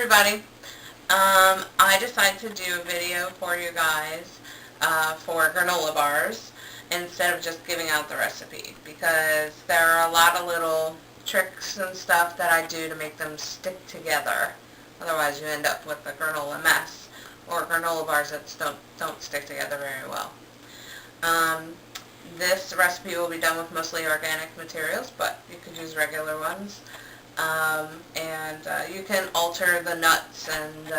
everybody. I decided to do a video for you guys for granola bars instead of just giving out the recipe, because there are a lot of little tricks and stuff that I do to make them stick together. Otherwise you end up with a granola mess or granola bars that don't stick together very well. This recipe will be done with mostly organic materials, but you could use regular ones. You can alter the nuts and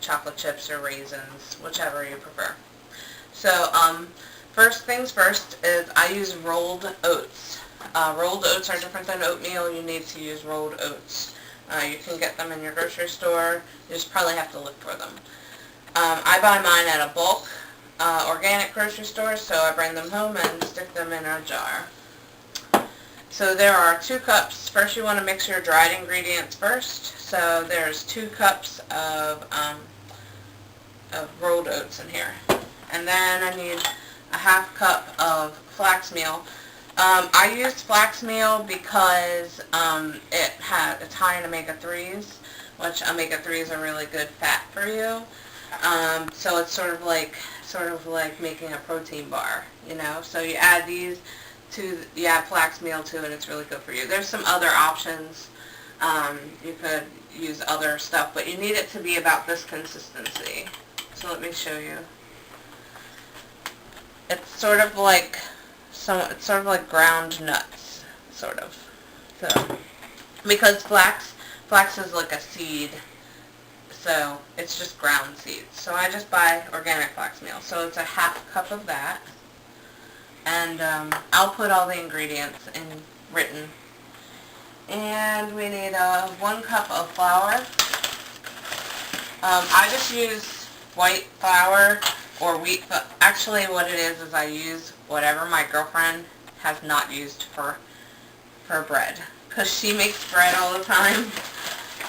chocolate chips or raisins, whichever you prefer. So first things first is I use rolled oats. Rolled oats are different than oatmeal. You need to use rolled oats. You can get them in your grocery store. You just probably have to look for them. I buy mine at a bulk organic grocery store, so I bring them home and stick them in a jar. So there are 2 cups. First you want to mix your dried ingredients first. So there's 2 cups of rolled oats in here. And then I need a ½ cup of flax meal. I use flax meal because it's high in omega-3s, which omega-3s are really good fat for you. So it's sort of like making a protein bar, So you add you add flax meal to it, it's really good for you. There's some other options. You could use other stuff, but you need it to be about this consistency. So let me show you. It's sort of like ground nuts, sort of. So because flax is like a seed, so it's just ground seeds. So I just buy organic flax meal. So it's a ½ cup of that. And I'll put all the ingredients in written. And we need 1 cup of flour. I just use white flour or wheat. Actually what it is I use whatever my girlfriend has not used for bread, because she makes bread all the time.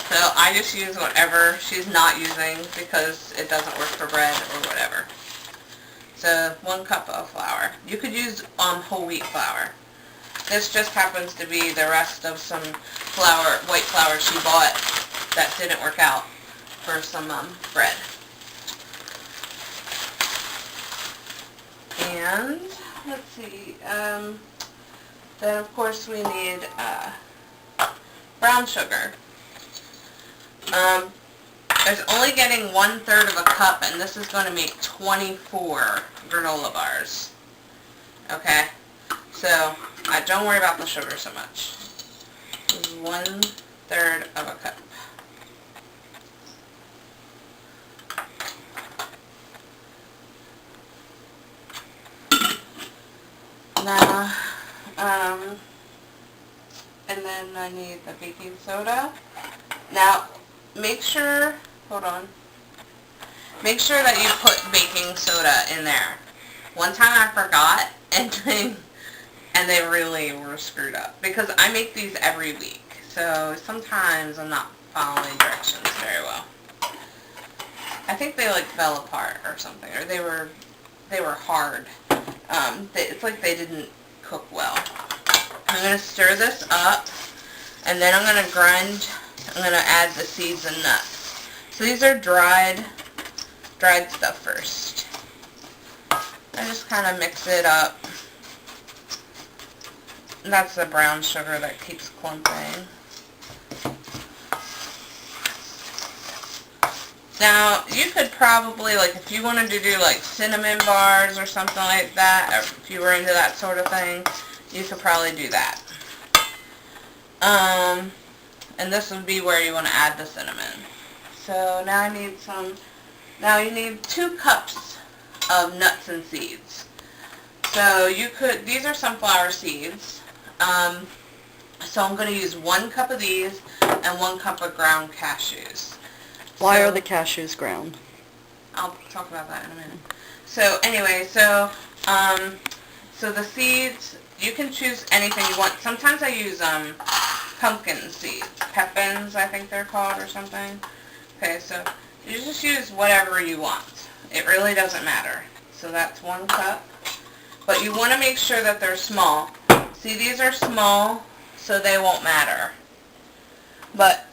So I just use whatever she's not using because it doesn't work for bread or whatever. So 1 cup of flour. You could use whole wheat flour. This just happens to be the rest of some white flour she bought that didn't work out for some bread. And let's see. Then of course we need brown sugar. It's only getting 1/3 of a cup, and this is going to make 24 granola bars. Okay, so don't worry about the sugar so much. This is 1/3 of a cup. Now, and then I need the baking soda. Now, make sure that you put baking soda in there. One time I forgot, and they really were screwed up, because I make these every week, so sometimes I'm not following directions very well. I think they fell apart or something, or they were hard. It's like they didn't cook well. I'm going to stir this up, and then I'm going to add the seeds and nuts. So these are dried stuff first. I just kind of mix it up. That's the brown sugar that keeps clumping. Now, you could probably, if you wanted to do cinnamon bars or something like that, or if you were into that sort of thing, you could probably do that. And this would be where you want to add the cinnamon. So now you need 2 cups of nuts and seeds. So these are sunflower seeds. So I'm going to use 1 cup of these and 1 cup of ground cashews. Why are the cashews ground? I'll talk about that in a minute. So anyway, so the seeds, you can choose anything you want. Sometimes I use pumpkin seeds, pepins I think they're called, or something. Okay, so you just use whatever you want. It really doesn't matter. So that's 1 cup. But you want to make sure that they're small. See, these are small, so they won't matter. But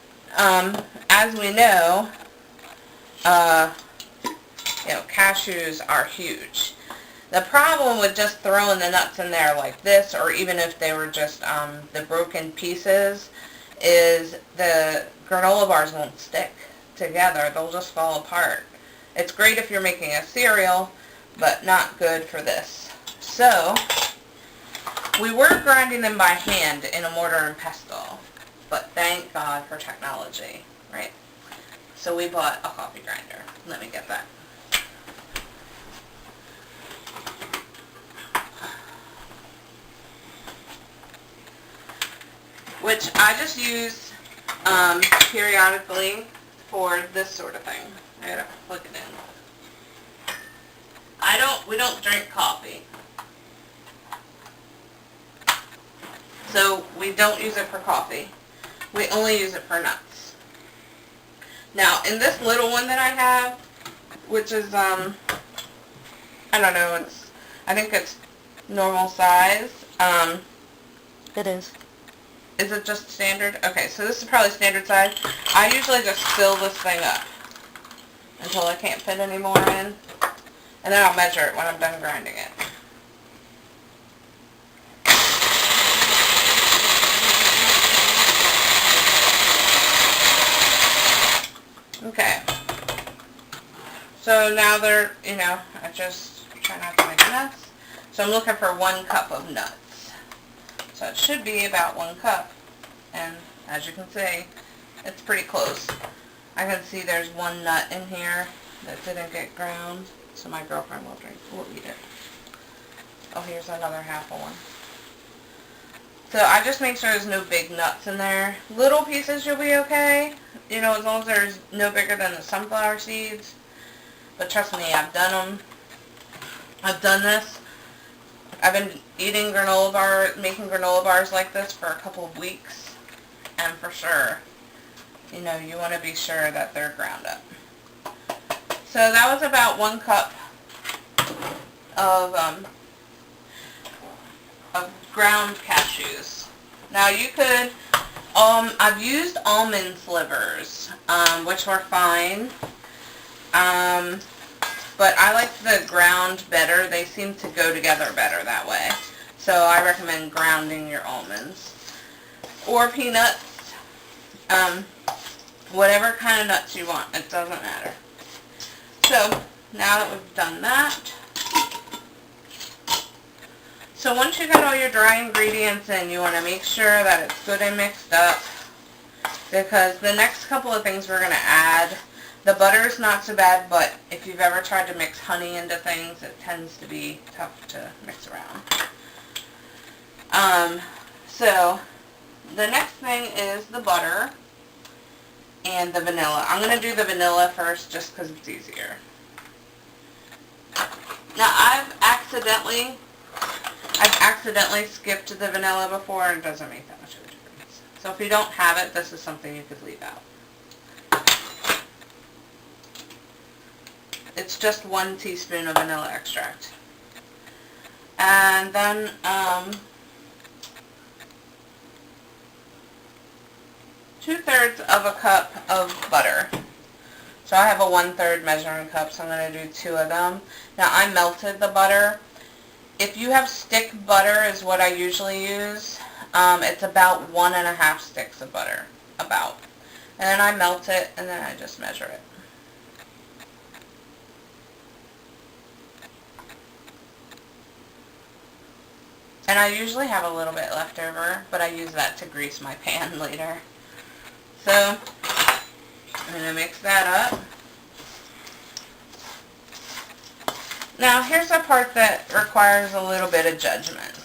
as we know, cashews are huge. The problem with just throwing the nuts in there like this, or even if they were just the broken pieces, is the granola bars won't stick together. They'll just fall apart. It's great if you're making a cereal, but not good for this. So, we were grinding them by hand in a mortar and pestle, but thank God for technology, right? So we bought a coffee grinder. Let me get that. Which I just use periodically for this sort of thing. I gotta plug it in. We don't drink coffee. So we don't use it for coffee. We only use it for nuts. Now, in this little one that I have, which is, I don't know, I think it's normal size. It is. Is it just standard? Okay, so this is probably standard size. I usually just fill this thing up until I can't fit any more in. And then I'll measure it when I'm done grinding it. Okay. So now they're, I just try not to make a mess. So I'm looking for 1 cup of nuts. So it should be about 1 cup. And as you can see, it's pretty close. I can see there's 1 nut in here that didn't get ground. So my girlfriend will eat it. Oh, here's another half of one. So I just make sure there's no big nuts in there. Little pieces you'll be okay, as long as there's no bigger than the sunflower seeds. But trust me, I've done them. I've done this. I've been making granola bars like this for a couple of weeks. And for sure, you want to be sure that they're ground up. So that was about 1 cup of ground cashews. Now you could, I've used almond slivers, which were fine, but I like the ground better. They seem to go together better that way. So I recommend grounding your almonds. Or peanuts, whatever kind of nuts you want, it doesn't matter. So now that we've done that, so once you got all your dry ingredients in, you want to make sure that it's good and mixed up, because the next couple of things we're going to add, the butter is not so bad, but if you've ever tried to mix honey into things, it tends to be tough to mix around. So the next thing is the butter and the vanilla. I'm going to do the vanilla first just because it's easier. Now I've accidentally skipped the vanilla before, and it doesn't make that much of a difference. So if you don't have it, this is something you could leave out. It's just 1 teaspoon of vanilla extract. And then 2/3 of a cup of butter. So I have a 1/3 measuring cup, so I'm going to do 2 of them. Now I melted the butter. If you have stick butter is what I usually use. It's about 1.5 sticks of butter, about. And then I melt it, and then I just measure it. And I usually have a little bit left over, but I use that to grease my pan later. So I'm going to mix that up. Now here's the part that requires a little bit of judgment.